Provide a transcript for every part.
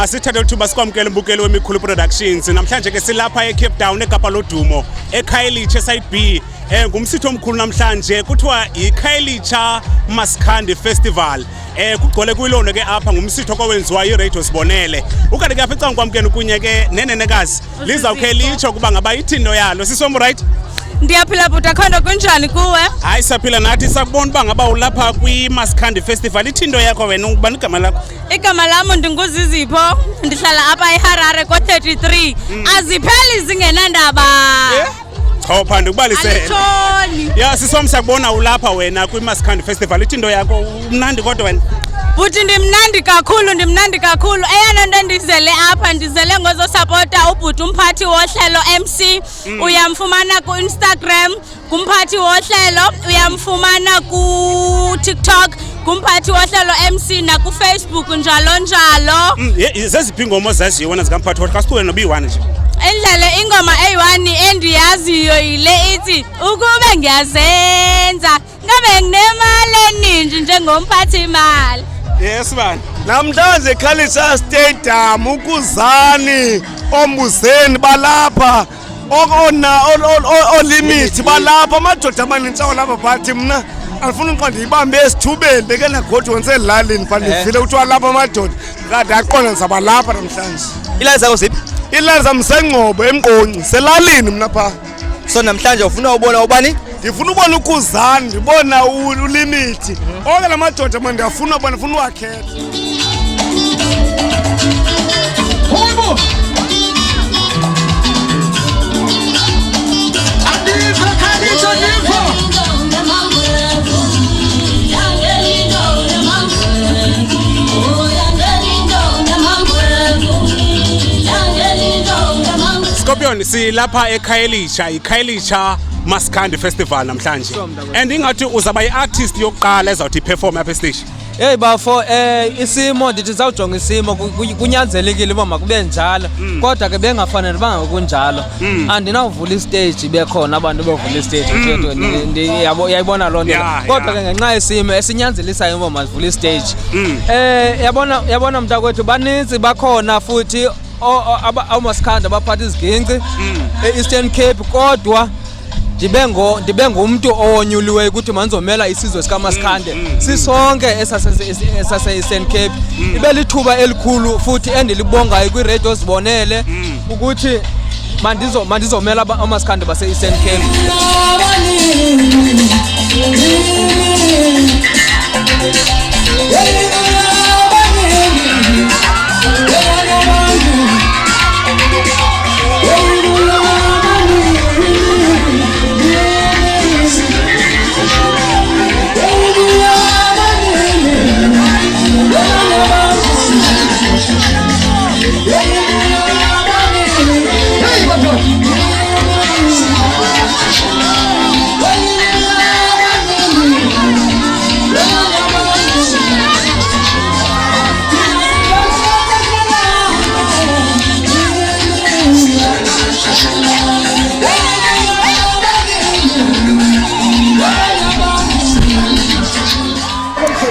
Masithathe ithuba sikwamkele umbukeli wemikhulu productions. Namhlanje ke silapha eCape Town eKapa lodumo eKhayelitsha side B. Ngumsitho omkhulu namhlanje kuthiwa iKhayelitsha Maskandi Festival. Kugcwele kuyilona ke apha ngumsitho owenziwa iRadio Sibonele. Ukade ke apha ecanga kwamkele kunye ke nenenekazi lizawukhe litsho kuba ngaba ithindo yalo sisom right. Ndiyaphila buta khona kunjani kuwe? Hayi saphila nathi sakubona uba ngaba ulapha kwiMaskandi Festival. Ithindo yakho wena ubani igama lakho? Igama lami ndinguzizipho, ndihlala apha eHarare ko33. Azipheli zingenandaba. Cha phande ukubalisele. Ya sisomsa kubona ulapha wena kwiMaskandi Festival. Ithindo yakho umnandi kodwa wena? Buthi ndimnandi kakhulu. Eyona nto ndizele apha ndizele ngozosupporta ubhuti umphathi wohlelo MC. Uyamfumana ku Instagram kumphathi wohlelo, uyamfumana ku TikTok kumphathi wohlelo MC na ku Facebook njalo. Zeziphi ingoma zaziyo wena zikamphathi wohlelo kasithuke nobi1 nje? Endlele ingoma eyi1 endiyaziyo yile ithi ukube ngiyazenza ngabe nginemali eningi njengomphathi imali. Yes man. Namhlanje eKhayelitsha Stadium ukuzani ombuzeni balapha okona limit balapha amadoda amanintshawo lapha bathi mina alifuna uqonda ibambe esithubeni beke nagodwa ngiselalini fanifile uthiwa lapha amadoda kade aqonda sabalapha namhlanje. Ilali zakho ziphi? Ilali zamsengcobo emqonci selalini mina pha. So namhlanje ufuna ubona ubani? Ngifuna ubona ukuzani ndibona ulimit. Onke lamadoda manje ndiyafuna ubona ufuna uwakhetha. Scorpion silapha eKhayelitsha iKhayelitsha Maskandi Festival namhlanje. And ingathi uzaba iartist yokuqala ezawuthi perform apha stage. Hey bafo isimo ndithi zawujonga isimo kunyanzelekile uba makube njalo kodwa ke bengafanele bangakunjalo andinawuvula istage bekhona abantu bevula istage mfethu yayibona loo nto kodwa ke ngenxa yesimo esinyanzelisayo uba masivule istage yabona mntakwethu baninzi bakhona futhi amaskandi abaphatha iziginci eEastern Cape kodwa ndibe ngumntu owonyuliweyo ukuthi manizomela isizwe sikaMaskandi sisonke esase-Eastern Cape. Ibe lithuba elikhulu futhi endilibongayo kwiRadio Sibonele ukuthi mandizomela amaskandi base-Eastern Cape.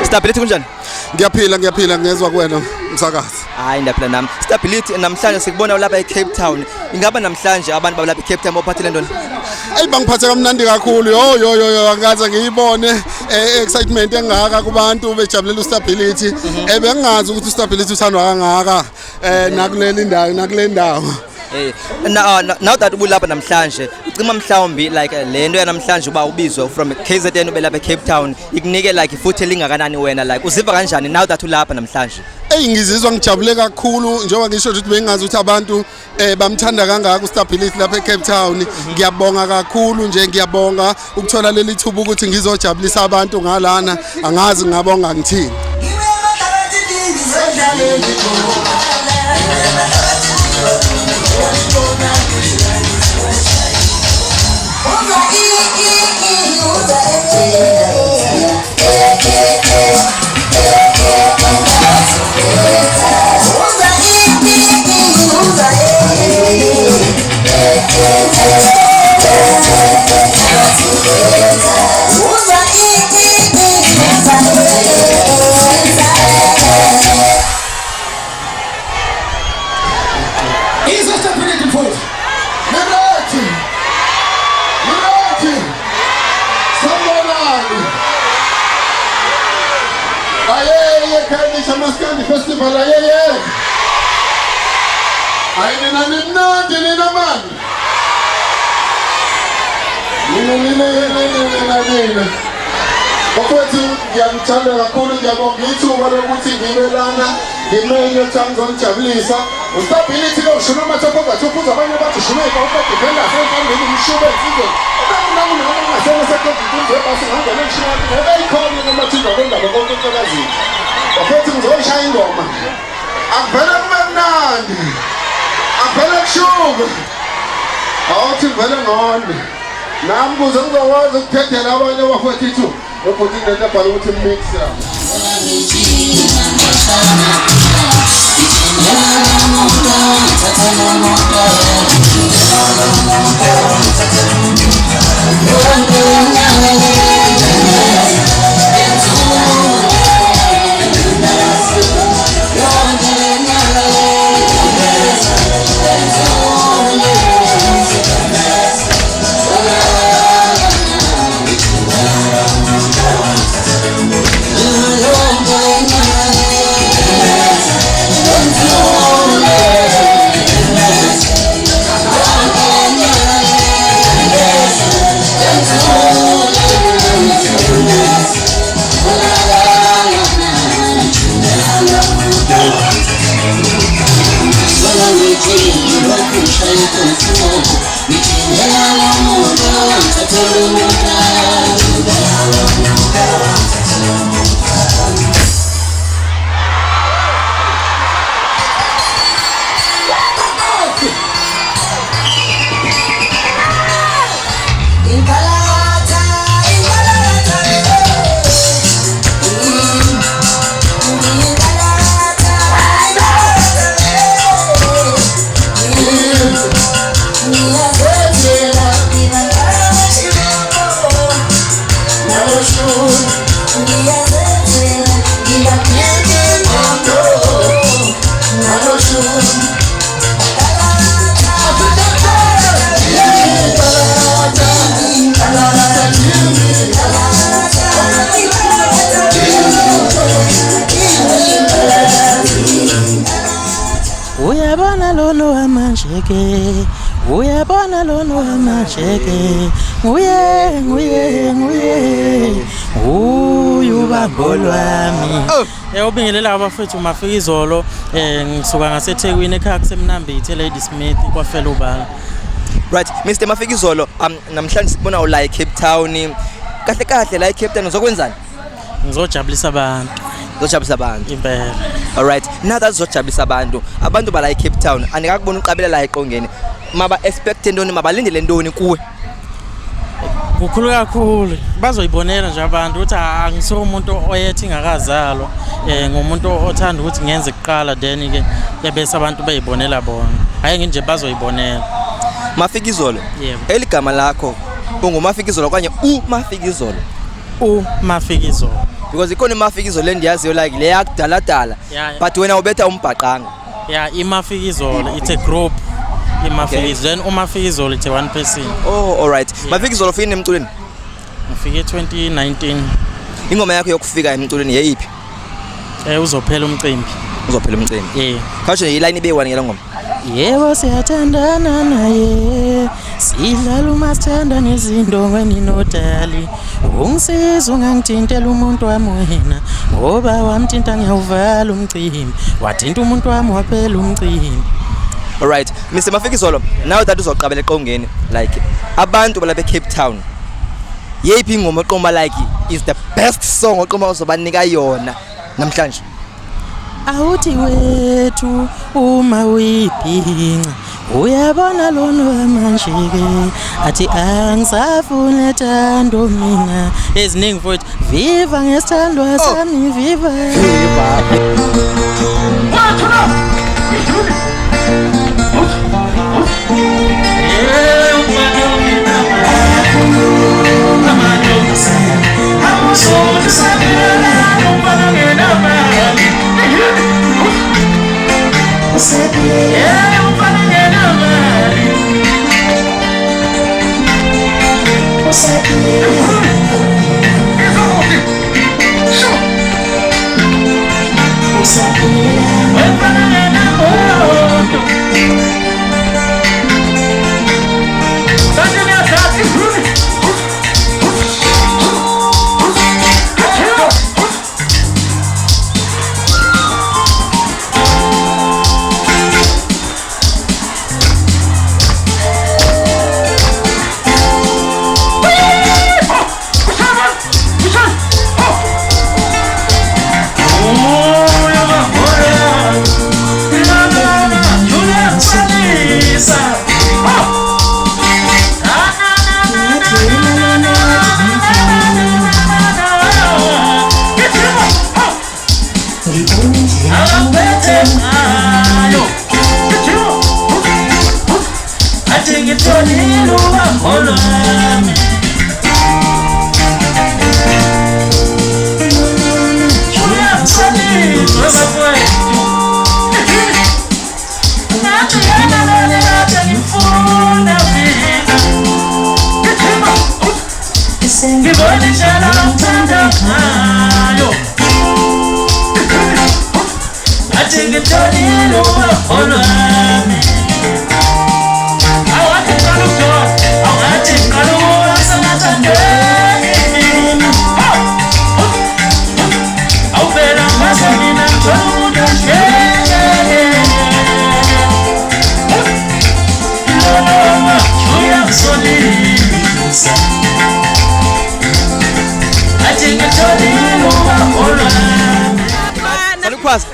Stability kunjani? Ngiyaphila ngezwe kwena msakazi. Hayi ndiyaphila nami. Stability namhlanje sikubona lapha eCape Town. Ingaba namhlanje abantu balapha eCape Town bophathele ntoni? Bangiphatha kamnandi kakhulu. Yo angaze ngiyibone excitement engaka kubantu bejabulela uStability. Bengazi ukuthi uStability uthandwa kangaka nakule ndawo. Now that ubulapha namhlanje ucima mhlawumbi like lento yanamhlanje uba ubizwe from KZN ube lapha eCape Town ikunike like futhi lingakanani wena like uziva kanjani now that ulapha namhlanje? Ngizizwa ngijabule kakhulu njengoba ngisho ukuthi bengazi ukuthi abantu bamthanda kangaka uStability lapha eCape Town. Ngiyabonga kakhulu nje ngiyabonga ukuthola leli thuba ukuthi ngizojabulisa abantu ngalana angazi ngabonga ngithini. eKhayelitsha Maskandi Festival ayeye. Ayinina nimnandi nina mani. Nina. Okwethu ngiyamthanda kakhulu ngiyabonga ithuba lokuthi ngibe lana ngimenye uThanzo ngijabulisa. Ustability lo shona mathapho bathukuza abanye bathi shumeka ukudependa sentambeni umshube insizwe. Ngasena sekhompyutha ebhasi ngangena emshinini ngoba ikhona noma thina kwendaba konke enkakazini. Okwethu ngizoshaya ingoma. Akuvela kube mnandi. Akuvela kushuba. Awuthi vele ngone. Nami kuze ngizokwazi ukukhethela abanye abafethu. Ukuthi ngenda bhala ukuthi mix ya. Uyabona lona wamasheke nguye ubambo lwami. Ubingelela abafethu mafika izolo ngisuka ngaseThekwini ekhaya kusemnambithi eLady Smith kwaFela ubala. Right, Mr. Mafikizolo, namhlanje sibona ula eCape Town. Kahle la eCape Town uzokwenzani? Ngizojabulisa abantu. Uzojabulisa abantu. Impela. All right, now that's uzojabulisa abantu. Abantu bala eCape Town anikakubona uqabela la eqongeni. Maba expect ntoni mabalindele ntoni kuwe? Kukhulu kakhulu. Bazoyibonela nje abantu ukuthi angisiyo umuntu oyethi ngakazalwa. Ngumuntu othanda ukuthi ngenze kuqala then ke bese abantu bayibonela bona. Hayi nginje bazoyibonela. Mafikizolo. Yebo. Eligama lakho unguMafikizolo kanye uMafikizolo. uMafikizolo. Because ikona iMafikizolo endiyaziyo like le yakudala but wena ubetha umbhaqanga. Yeah, iMafikizolo it's a group. iMafikizolo then uMafikizolo it's one person. Oh, all right. Yeah. Mafikizolo ufike emculweni? Ngifike 2019. Ingoma yakho yokufika emculweni yeyiphi? Uzophela umcimbi. Uzophela umcimbi. Yeah. Khawusho iline ibe1 ngela ngoma. Yebo siyathandana naye sidlala umasithanda nezinto ngeninodali ungisiza ungangithintela umuntu wami wena ngoba wamthinta ngiyawuvala umcimbi wathinta umuntu wami waphela umcimbi. All right, Mr. Mafikizolo, now that uzoqabela eqongeni like abantu balapha eCape Town. Yeyiphi ingoma oqomba like is the best song oqomba uzobanika yona namhlanje? Awuthi wethu uma uyibhinca uyabona lona wamanjike athi angisafune thando mina eziningi futhi viva ngesithandwa sami viva.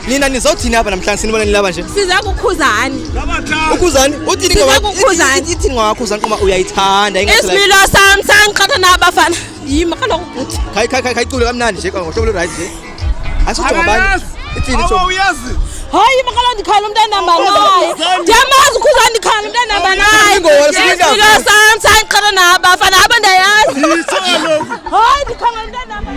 Nina nizothini hapa namhlanje sinibona nilaba nje? Siza kukhuzani. Ukhuzani? Uthini Sizakukhuzani. Ithini ngakhuzani uma uyayithanda ingathi Isimilo sami sangiqhatha nabafana. Yima kaloku ubuthi. Khayicule kamnandi nje ngohlobo lo right nje. Asitsho ngabani? Ithini nje? Uyazi? Hayi makala ndikhala umntana namba naye. Ndiyamazi ukhuzani ndikhala umntana namba naye. Isimilo sami sangiqhatha nabafana abandayazi. Hayi ndikhala umntana namba.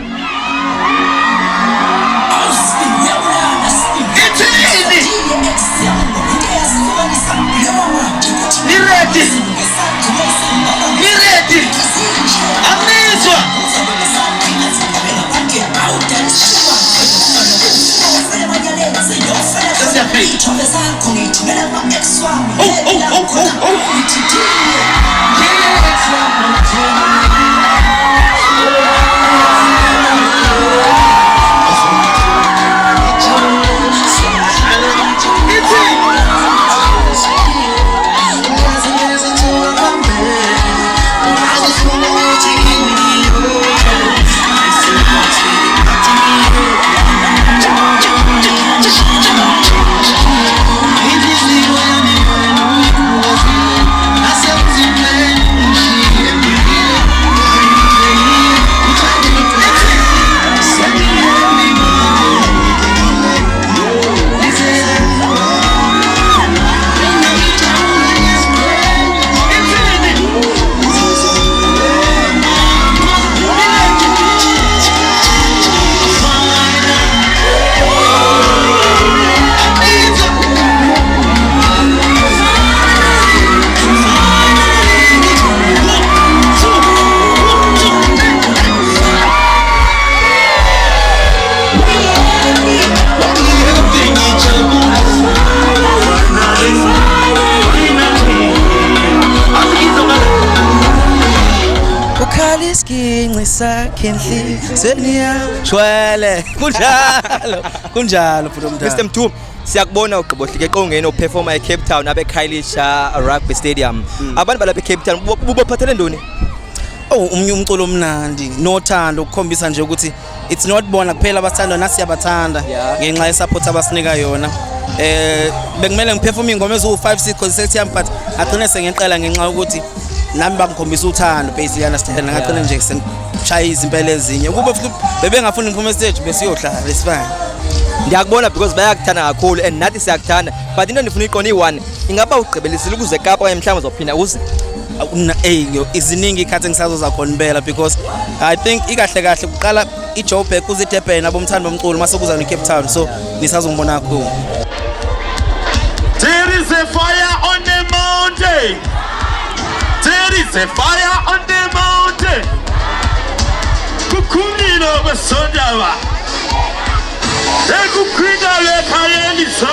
Shwele kunjalo futhi umntana Mr. Mthumbu siyakubona ugqibohlike eqongeni operforma eCape Town abe Khayelitsha Rugby Stadium abantu balapha eCape Town bubaphathele ndoni umculo omnandi nothando ukukhombisa nje ukuthi it's not bona kuphela abathandwa nasiyabathanda ngenxa yesupport abasinika yona bekumele ngiperform ingoma ezu5 6 concert yami but agcine sengiqela ngenxa ukuthi nami bangikhombisa uthando basically understand ngagcina nje sengishaya izimpela ezinye kube futhi bebengafuni ngiphume stage besiyohlala lesifana ndiyakubona because bayakuthanda kakhulu and nathi siyakuthanda but into ndifuna iqona i1 ingaba ugqibelisile ukuze eKapa okanye mhlawumbe uzophinda uze iziningi ikhathi engisazoza khona impela because I think ikahle kahle kuqala iJoburg kuze eDurban abomthando bomculo mase kuza neCape Town so nisazongibona kakhulu. There is a fire on the mountain. There is a fire on the mountain. Kukumino besondawa. Ekukwida leKhayelitsha.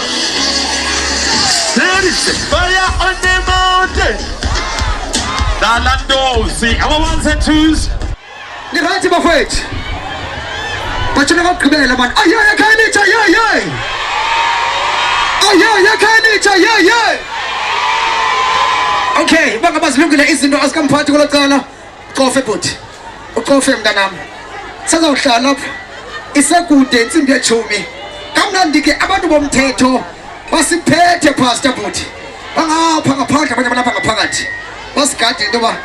There is a fire on the mountain. Dalandozi, our ones and twos. Nirati bafethu. Bachana ngokugqibela man. Ayaya Khayelitsha, yeah. Ayaya Khayelitsha, yeah. Okay, bangabazilungile izinto asikamphathi kolocala. Qofe bhuti. Uqofe mntanami. Sazohlala lapha. Isekude insimbi ye10. Kamnandi ke abantu bomthetho basiphethe pastor bhuti. Bangapha ngaphandle abanye balapha ngaphakathi. Basigade into ba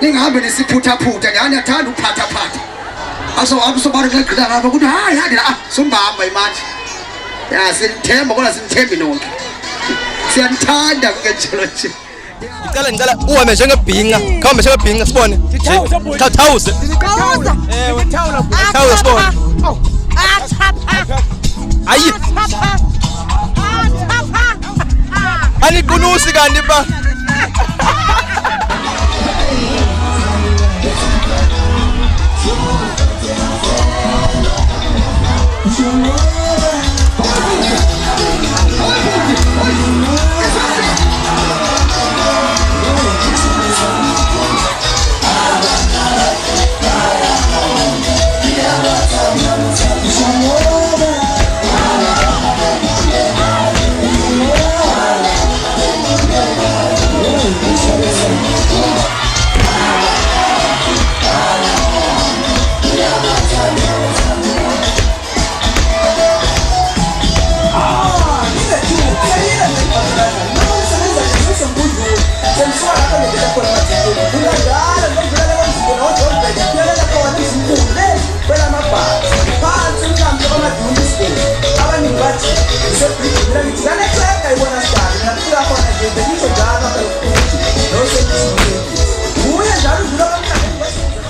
ningahambe nesiphuthaphutha nyani yathanda uphatha. Asobaru ngegqila ngapha ukuthi hayi hadi la sombamba imanje. Ya sinithemba kodwa sinithembi nonke. Siyanithanda kungenjalo nje. ngicela uhambe njengebhinqa khawumbe njengebhinqa sibone thawuze thawuze sibone ayi aniqunusi kanti ba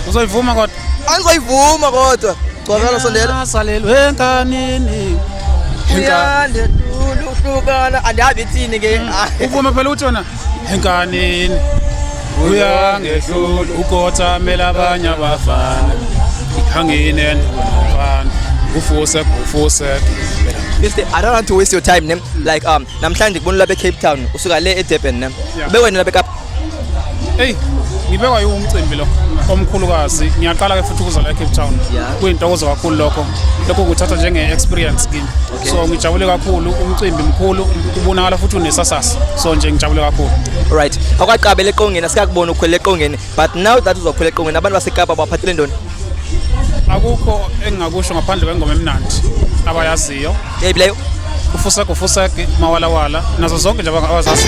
uzoyivuma kodwa angizoyivuma kodwa cwakala sondela salelwe enkanini uyande hlukana andiyazi ithini ke uvume phela uthi wona enkanini uyangehlula ukothamela abanye abafana ihangine ndibafana ufuse Mister, I don't want to waste your time, ne? Like namhlanje ngibona lapha eCape Town usuka le eDurban, ne? Bewena lapha eKapa. Hey, ngibekwa umcimbi lo omkhulukazi. Ngiyaqala ke futhi ukuza la eCape Town. Kuyintokozo kakhulu lokho. Lokho kuthatha njenge experience kimi. So ngijabule kakhulu umcimbi mkhulu ubonakala futhi unesasasa. So nje ngijabule kakhulu. Alright. Akwaqabela eqongeni asikakubona ukhwele eqongeni, but now that uzokhwela eqongeni abantu baseKapa baphathele ndoni. Akukho engingakusho ngaphandle kwengoma emnandi abayaziyo. Yeyibileyo. Ufuseke mawala nazo zonke nje abazazi.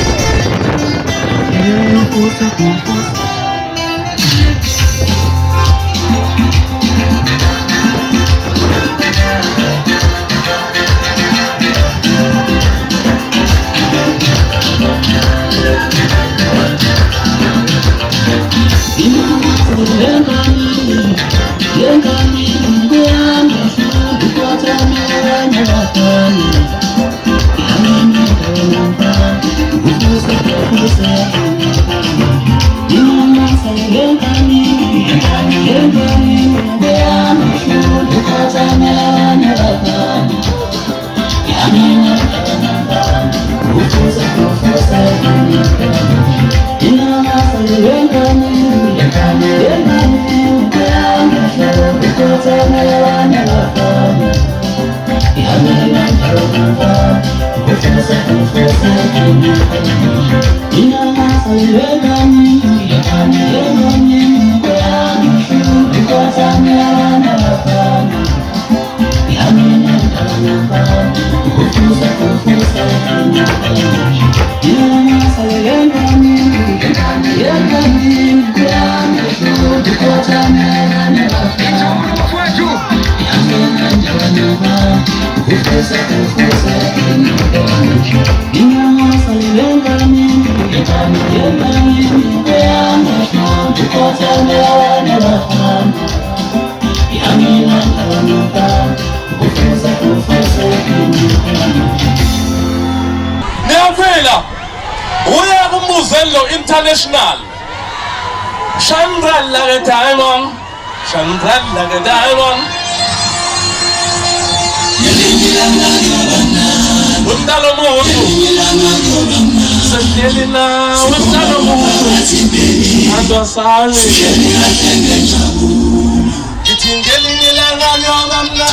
Niyavela uya kuMbuzelo International Chandra like a diamond Undalo muntu Sendelina undalo muntu Adosani Itingeli nilanga nyogamna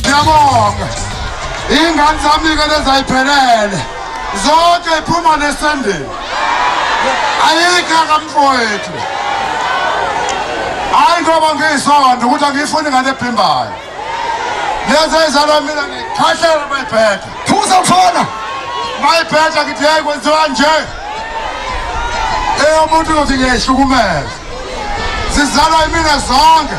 Ngiyabonga ingane zami ke lezayiphelele zonke iphuma nesendeni ayikho kamfowethu hayi ngoba ngiyisonto ukuthi angifuni ingane ebhimbayo lezi izalwa mina ngikhahlela bayiphetha phuza mfana bayiphetha ngithi hey kwenziwa nje umuntu uthi ngiyahlukumeza sizalwa yimina zonke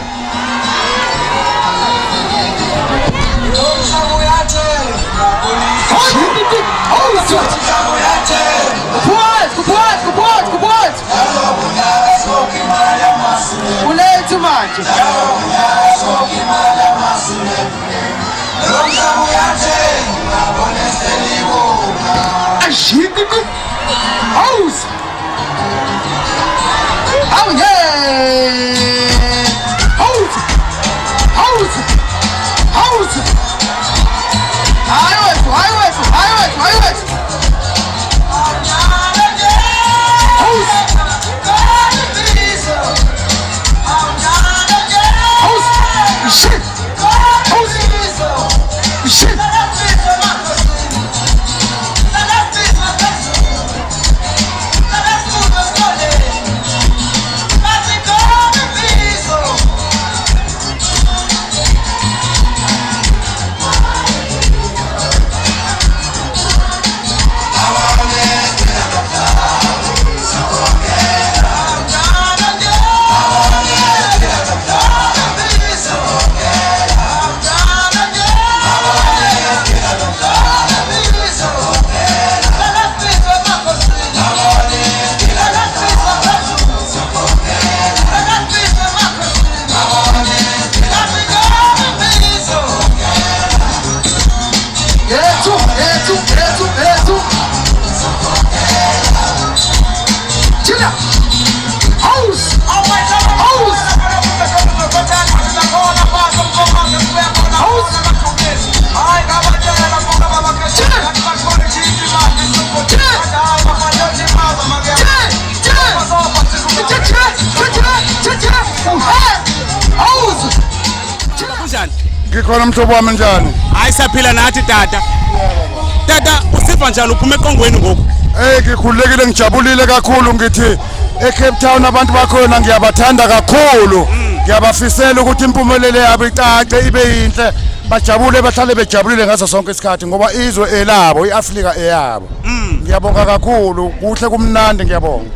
Ngikhona mhlobo wami njani? Hayi saphila nathi tata. Tata usiva njalo uphuma eqongweni ngoku? Ngikhululekile ngijabulile kakhulu ngithi eCape Town abantu bakhona ngiyabathanda kakhulu ngiyabafisela ukuthi impumelelo yabo icace ibe yinhle bajabule bahlale bejabulile ngaso sonke isikhathi ngoba izwe elabo iAfrika eyabo ngiyabonga kakhulu kuhle kumnandi ngiyabonga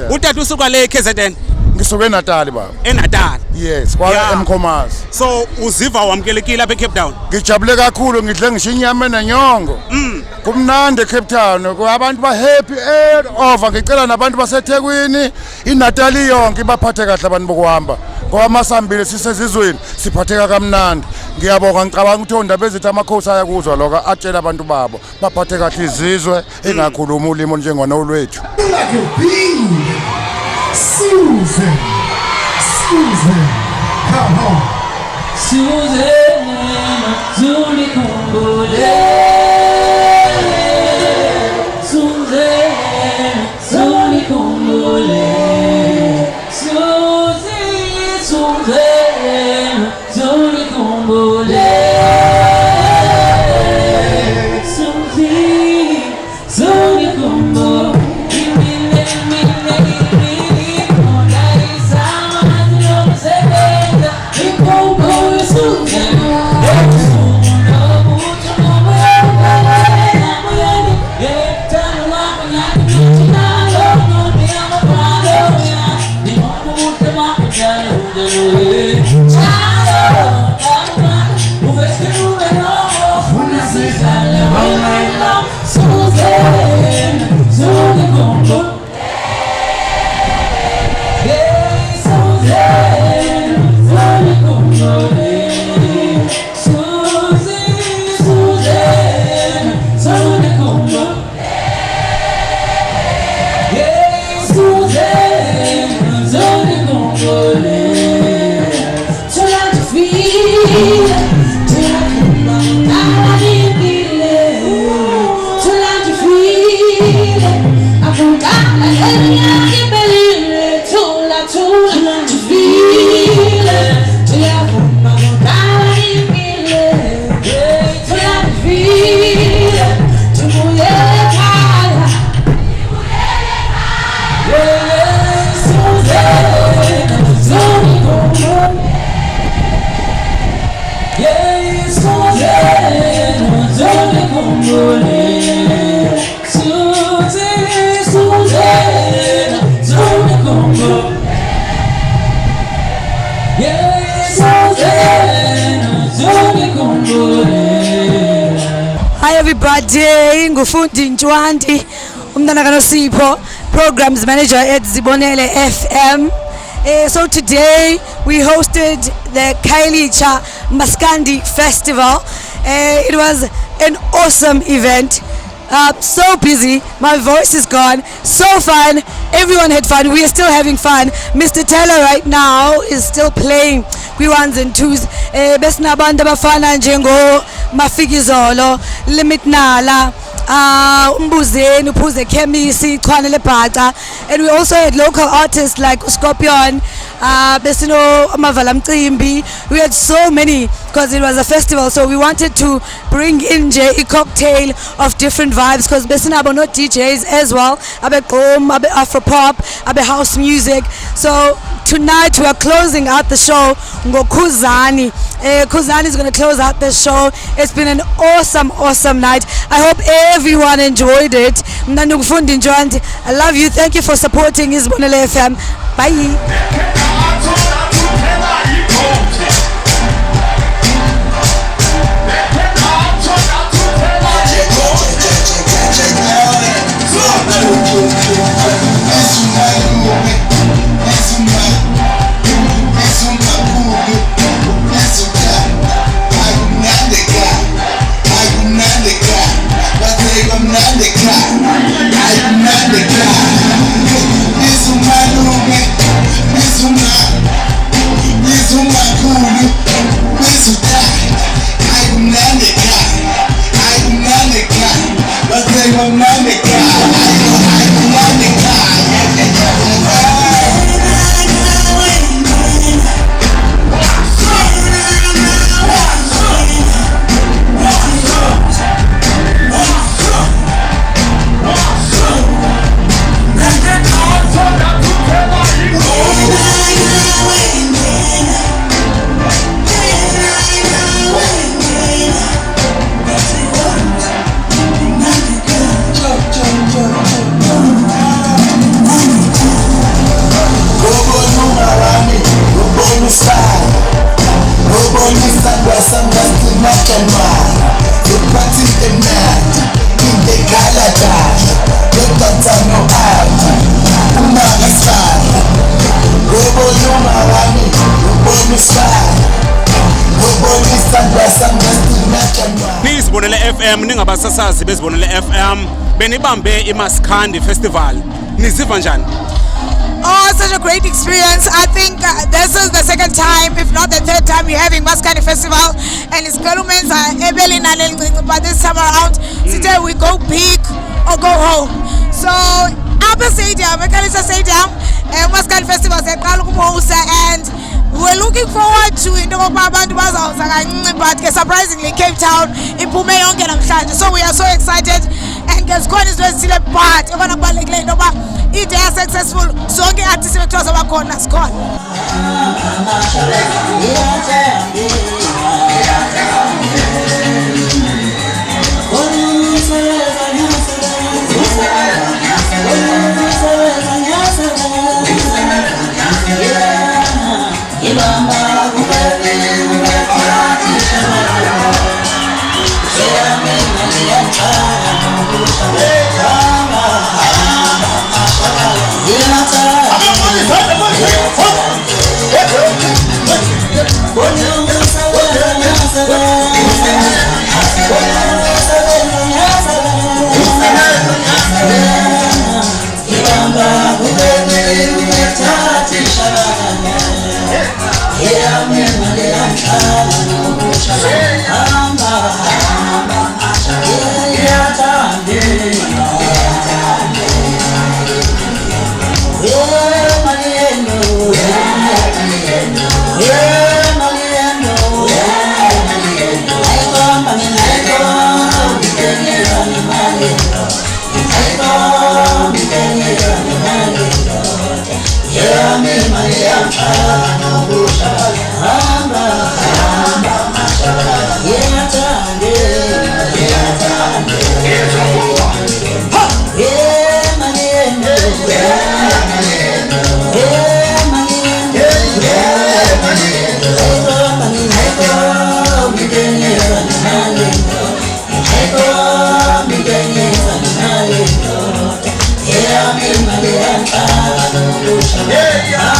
utata usuka le KZN ngisuke eNatal baba eNatal yes kwa eMkhomazi so uziva wamukelekile lapha eCape Town ngijabule kakhulu ngidle ngisho inyama nenyongo kumnandi eCape Town abantu ba happy all over ngicela nabantu baseThekwini iNatal yonke baphathe kahle abantu bokuhamba ngoba masambile sisezizweni siphatheka kamnandi ngiyabonga ngicabanga ukuthi ondaba ezithi amakhosi ayakuzwa lokho atshela abantu babo baphathe kahle izizwe engakhuluma ulimo njengona olwethu Susan, come on. Susan, Zuli Kumbule. Susan, Zuli Kumbule. Susan, Zuli Kumbule. Zuli Kumbule. Hi everybody, Ngufundi Ntwanti, umntana kaNosipho, Programs Manager at Zibonele FM. So today we hosted the Khayelitsha Maskandi Festival. It was an awesome event. So busy, my voice is gone. So fun, everyone had fun. We are still having fun. Mr. Taylor right now is still playing kwi-ones and twos. Besinabantu abafana njengo Mafikizolo, Limit Nala, Umbuzeni, Uphuze Khemisi, Chwane Lebhaca, and we also had local artists like Scorpion, Besino Amavala Mcimbi. We had so many because it was a festival, so we wanted to bring in a cocktail of different vibes because Besinabo not DJs as well, abe boom, abe Afropop, abe house music. So tonight we are closing out the show. Khuzani. Khuzani is going to close out the show. It's been an awesome night. I hope everyone enjoyed it. I love you. Thank you for supporting Izibonele FM. Bye. I'm Nizibonele FM ningabasasazi bezibonele FM benibambe iMaskandi Festival. Niziva njani? Oh, such a great experience. I think this is the second time, if not the third time, we're having Maskandi Festival. And it's Kalumens, but this time around, today we go big or go home. So, Upper Stadium, Mekalisa Stadium, Maskandi Festival, and we're looking forward to but surprisingly Cape Town so we are so excited and guys God is doing still a part if they are successful so onke artists bethoza bakhona sikhona Yeah.